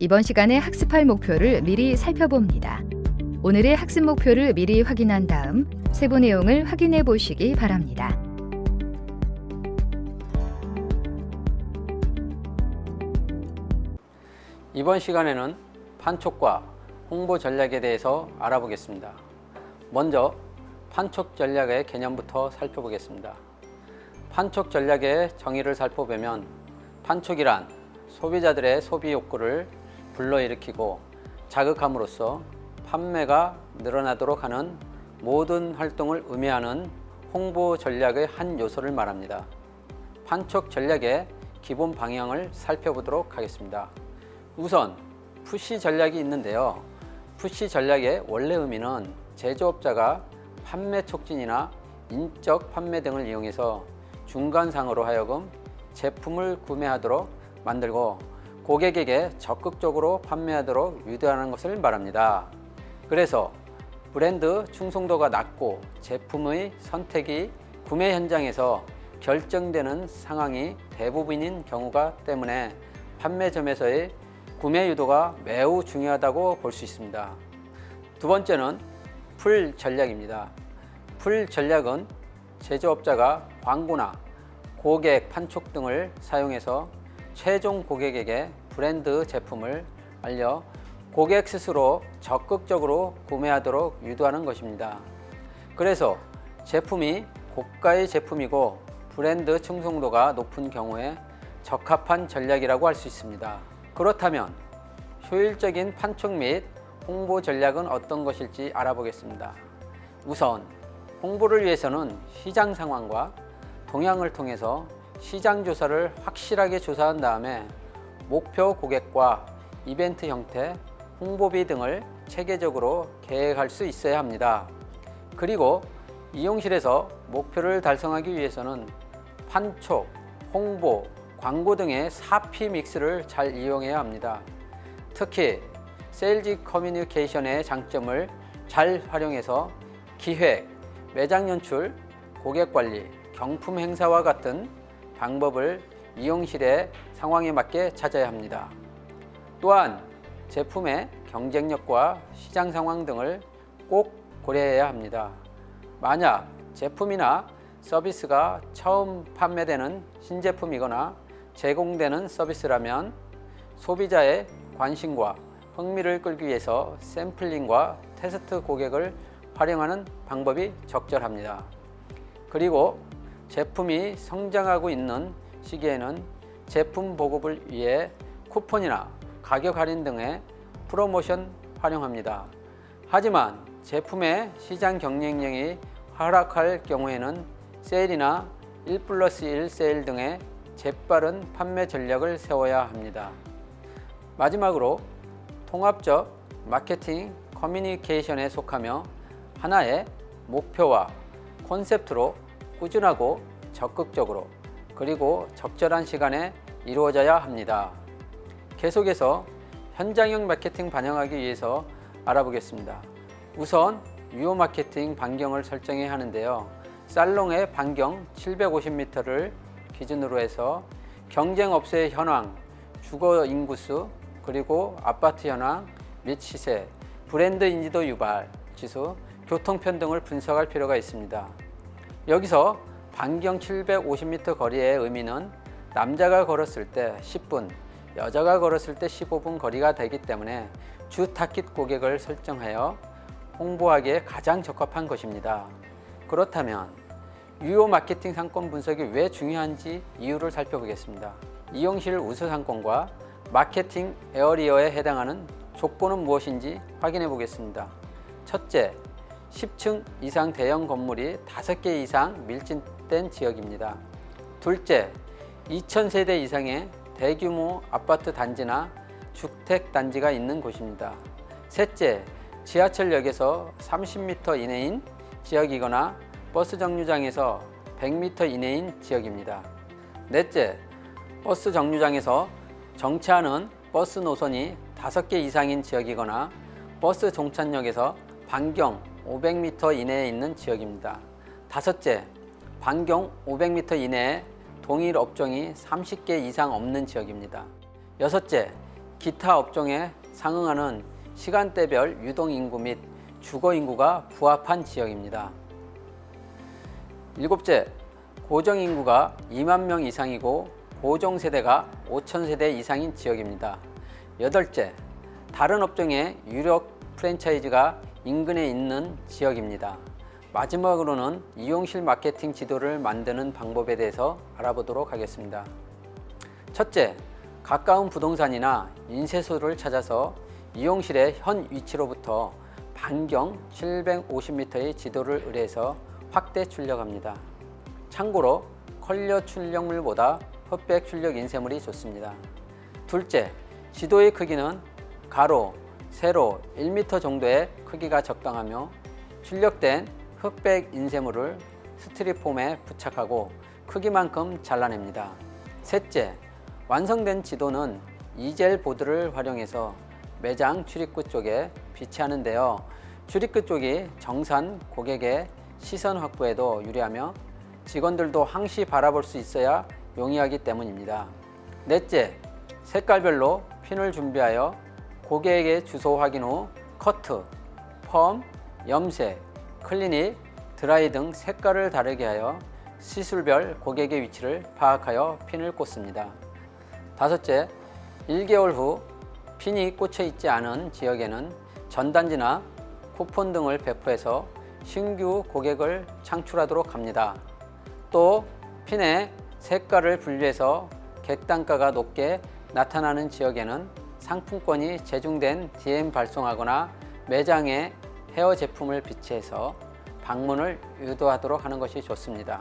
이번 시간에 학습할 목표를 미리 살펴봅니다. 오늘의 학습 목표를 미리 확인한 다음 세부 내용을 확인해 보시기 바랍니다. 이번 시간에는 판촉과 홍보 전략에 대해서 알아보겠습니다. 먼저 판촉 전략의 개념부터 살펴보겠습니다. 판촉 전략의 정의를 살펴보면 판촉이란 소비자들의 소비 욕구를 불러일으키고 자극함으로써 판매가 늘어나도록 하는 모든 활동을 의미하는 홍보 전략의 한 요소를 말합니다. 판촉 전략의 기본 방향을 살펴보도록 하겠습니다. 우선 푸시 전략이 있는데요. 푸시 전략의 원래 의미는 제조업자가 판매 촉진이나 인적 판매 등을 이용해서 중간상으로 하여금 제품을 구매하도록 만들고 고객에게 적극적으로 판매하도록 유도하는 것을 말합니다. 그래서 브랜드 충성도가 낮고 제품의 선택이 구매 현장에서 결정되는 상황이 대부분인 경우가 때문에 판매점에서의 구매 유도가 매우 중요하다고 볼 수 있습니다. 두 번째는 풀 전략입니다. 풀 전략은 제조업자가 광고나 고객 판촉 등을 사용해서 최종 고객에게 브랜드 제품을 알려 고객 스스로 적극적으로 구매하도록 유도하는 것입니다. 그래서 제품이 고가의 제품이고 브랜드 충성도가 높은 경우에 적합한 전략이라고 할 수 있습니다. 그렇다면 효율적인 판촉 및 홍보 전략은 어떤 것일지 알아보겠습니다. 우선 홍보를 위해서는 시장 상황과 동향을 통해서 시장 조사를 확실하게 조사한 다음에 목표 고객과 이벤트 형태, 홍보비 등을 체계적으로 계획할 수 있어야 합니다. 그리고 이용실에서 목표를 달성하기 위해서는 판촉, 홍보, 광고 등의 4P 믹스를 잘 이용해야 합니다. 특히 세일즈 커뮤니케이션의 장점을 잘 활용해서 기획, 매장 연출, 고객 관리, 경품 행사와 같은 방법을 이용실의 상황에 맞게 찾아야 합니다. 또한 제품의 경쟁력과 시장 상황 등을 꼭 고려해야 합니다. 만약 제품이나 서비스가 처음 판매되는 신제품이거나 제공되는 서비스라면 소비자의 관심과 흥미를 끌기 위해서 샘플링과 테스트 고객을 활용하는 방법이 적절합니다. 그리고 제품이 성장하고 있는 시기에는 제품 보급을 위해 쿠폰이나 가격 할인 등의 프로모션 활용합니다. 하지만 제품의 시장 경쟁력이 하락할 경우에는 세일이나 1+1 세일 등의 재빠른 판매 전략을 세워야 합니다. 마지막으로 통합적 마케팅 커뮤니케이션에 속하며 하나의 목표와 콘셉트로 꾸준하고 적극적으로 그리고 적절한 시간에 이루어져야 합니다. 계속해서 현장형 마케팅 반영하기 위해서 알아보겠습니다. 우선 유효 마케팅 반경을 설정해야 하는데요. 살롱의 반경 750m를 기준으로 해서 경쟁업체의 현황, 주거 인구수, 그리고 아파트 현황 및 시세, 브랜드 인지도 유발 지수, 교통편 등을 분석할 필요가 있습니다. 여기서 반경 750m 거리의 의미는 남자가 걸었을 때 10분, 여자가 걸었을 때 15분 거리가 되기 때문에 주 타깃 고객을 설정하여 홍보하기에 가장 적합한 것입니다. 그렇다면 유효 마케팅 상권 분석이 왜 중요한지 이유를 살펴보겠습니다. 이용실 우수 상권과 마케팅 에어리어에 해당하는 조건은 무엇인지 확인해 보겠습니다. 첫째, 10층 이상 대형 건물이 5개 이상 밀집된 지역입니다. 둘째, 2000세대 이상의 대규모 아파트 단지나 주택 단지가 있는 곳입니다. 셋째, 지하철역에서 30m 이내인 지역이거나 버스 정류장에서 100m 이내인 지역입니다. 넷째, 버스 정류장에서 정차하는 버스 노선이 5개 이상인 지역이거나 버스 종착역에서 반경 500m 이내에 있는 지역입니다. 다섯째, 반경 500m 이내에 동일 업종이 30개 이상 없는 지역입니다. 여섯째, 기타 업종에 상응하는 시간대별 유동 인구 및 주거 인구가 부합한 지역입니다. 일곱째, 고정 인구가 2만 명 이상이고 고정 세대가 5천 세대 이상인 지역입니다. 여덟째, 다른 업종의 유력 프랜차이즈가 인근에 있는 지역입니다. 마지막으로는 이용실 마케팅 지도를 만드는 방법에 대해서 알아보도록 하겠습니다. 첫째, 가까운 부동산이나 인쇄소를 찾아서 이용실의 현 위치로부터 반경 750m의 지도를 의뢰해서 확대 출력합니다. 참고로 컬러 출력물보다 흑백 출력 인쇄물이 좋습니다. 둘째, 지도의 크기는 가로, 세로 1m 정도의 크기가 적당하며 출력된 흑백 인쇄물을 스티로폼에 부착하고 크기만큼 잘라냅니다. 셋째, 완성된 지도는 이젤 보드를 활용해서 매장 출입구 쪽에 비치하는데요. 출입구 쪽이 정산 고객의 시선 확보에도 유리하며 직원들도 항시 바라볼 수 있어야 용이하기 때문입니다. 넷째, 색깔별로 핀을 준비하여 고객의 주소 확인 후 커트, 펌, 염색, 클리닉, 드라이 등 색깔을 다르게 하여 시술별 고객의 위치를 파악하여 핀을 꽂습니다. 다섯째, 1개월 후 핀이 꽂혀 있지 않은 지역에는 전단지나 쿠폰 등을 배포해서 신규 고객을 창출하도록 합니다. 또 핀의 색깔을 분류해서 객단가가 높게 나타나는 지역에는 상품권이 제중된 DM 발송하거나 매장에 헤어 제품을 비치해서 방문을 유도하도록 하는 것이 좋습니다.